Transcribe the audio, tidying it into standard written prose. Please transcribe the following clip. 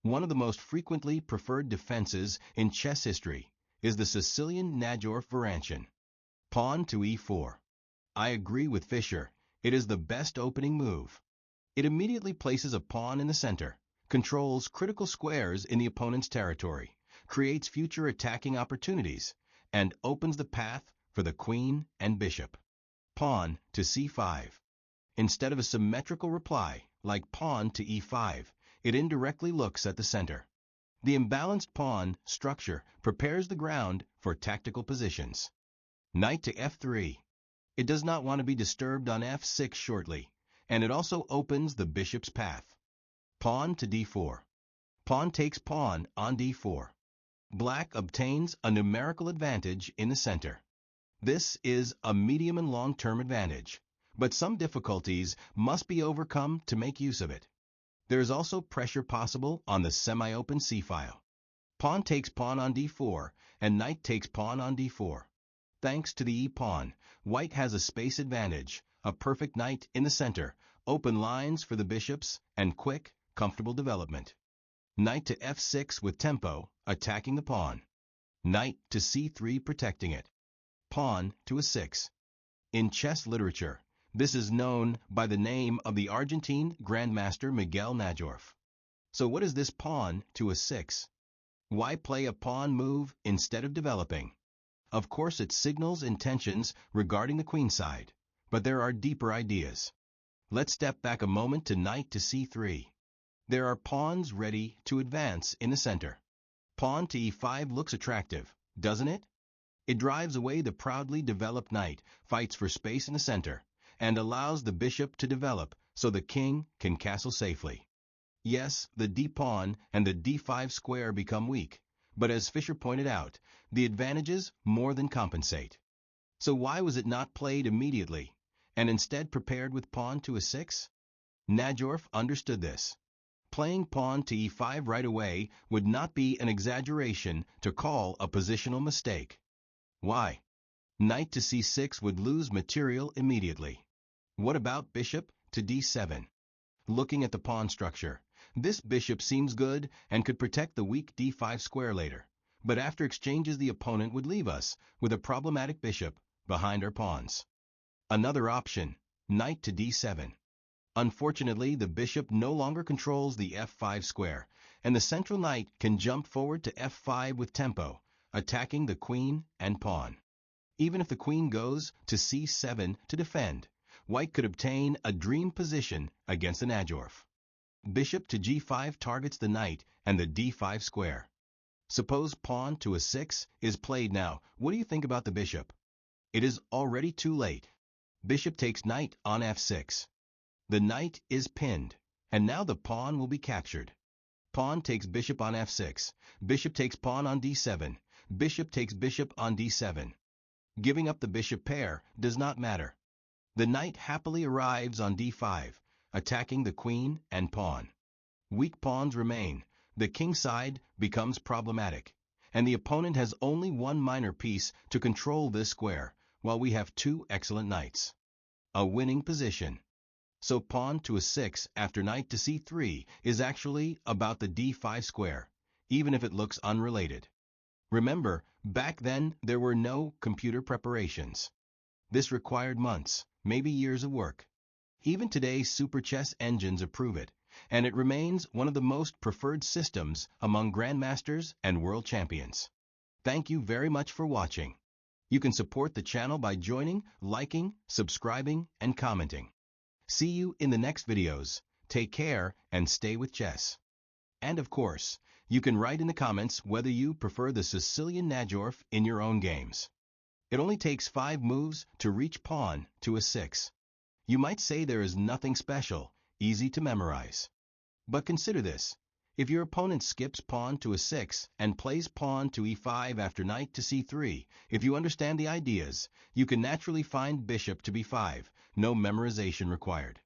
One of the most frequently preferred defenses in chess history is the Sicilian Najdorf Variation. Pawn to e4. I agree with Fischer. It is the best opening move. It immediately places a pawn in the center, controls critical squares in the opponent's territory, creates future attacking opportunities, and opens the path for the queen and bishop. Pawn to c5. Instead of a symmetrical reply, like pawn to e5, it indirectly looks at the center. The imbalanced pawn structure prepares the ground for tactical positions. Knight to f3. It does not want to be disturbed on f6 shortly, and it also opens the bishop's path. Pawn to d4. Pawn takes pawn on d4. Black obtains a numerical advantage in the center. This is a medium and long-term advantage, but some difficulties must be overcome to make use of it. There is also pressure possible on the semi-open c-file. Pawn takes pawn on d4, and knight takes pawn on d4. Thanks to the e-pawn, white has a space advantage, a perfect knight in the center, open lines for the bishops, and quick, comfortable development. Knight to f6 with tempo, attacking the pawn. Knight to c3 protecting it. Pawn to a6. In chess literature, this is known by the name of the Argentine Grandmaster Miguel Najdorf. So what is this pawn to a6? Why play a pawn move instead of developing? Of course it signals intentions regarding the queenside, but there are deeper ideas. Let's step back a moment to knight to c3. There are pawns ready to advance in the center. Pawn to e5 looks attractive, doesn't it? It drives away the proudly developed knight, fights for space in the center, and allows the bishop to develop so the king can castle safely. Yes, the d-pawn and the d5 square become weak, but as Fischer pointed out, the advantages more than compensate. So why was it not played immediately, and instead prepared with pawn to a6? Najdorf understood this. Playing pawn to e5 right away would not be an exaggeration to call a positional mistake. Why? Knight to c6 would lose material immediately. What about bishop to d7? Looking at the pawn structure, this bishop seems good and could protect the weak d5 square later, but after exchanges the opponent would leave us with a problematic bishop behind our pawns. Another option, knight to d7. Unfortunately, the bishop no longer controls the f5 square, and the central knight can jump forward to f5 with tempo, attacking the queen and pawn. Even if the queen goes to c7 to defend, white could obtain a dream position against the Najdorf. Bishop to g5 targets the knight and the d5 square. Suppose pawn to a6 is played now. What do you think about the bishop? It is already too late. Bishop takes knight on f6. The knight is pinned, and now the pawn will be captured. Pawn takes bishop on f6. Bishop takes pawn on d7. Bishop takes bishop on d7. Giving up the bishop pair does not matter. The knight happily arrives on d5, attacking the queen and pawn. Weak pawns remain, the king side becomes problematic, and the opponent has only one minor piece to control this square, while we have two excellent knights. A winning position. So pawn to a6 after knight to c3 is actually about the d5 square, even if it looks unrelated. Remember, back then there were no computer preparations. This required months, maybe years of work. Even today's super chess engines approve it, and it remains one of the most preferred systems among grandmasters and world champions. Thank you very much for watching. You can support the channel by joining, liking, subscribing, and commenting. See you in the next videos. Take care and stay with chess. And of course, you can write in the comments whether you prefer the Sicilian Najdorf in your own games. It only takes 5 moves to reach pawn to a6. You might say there is nothing special, easy to memorize. But consider this. If your opponent skips pawn to a6 and plays pawn to e5 after knight to c3, if you understand the ideas, you can naturally find bishop to b5, no memorization required.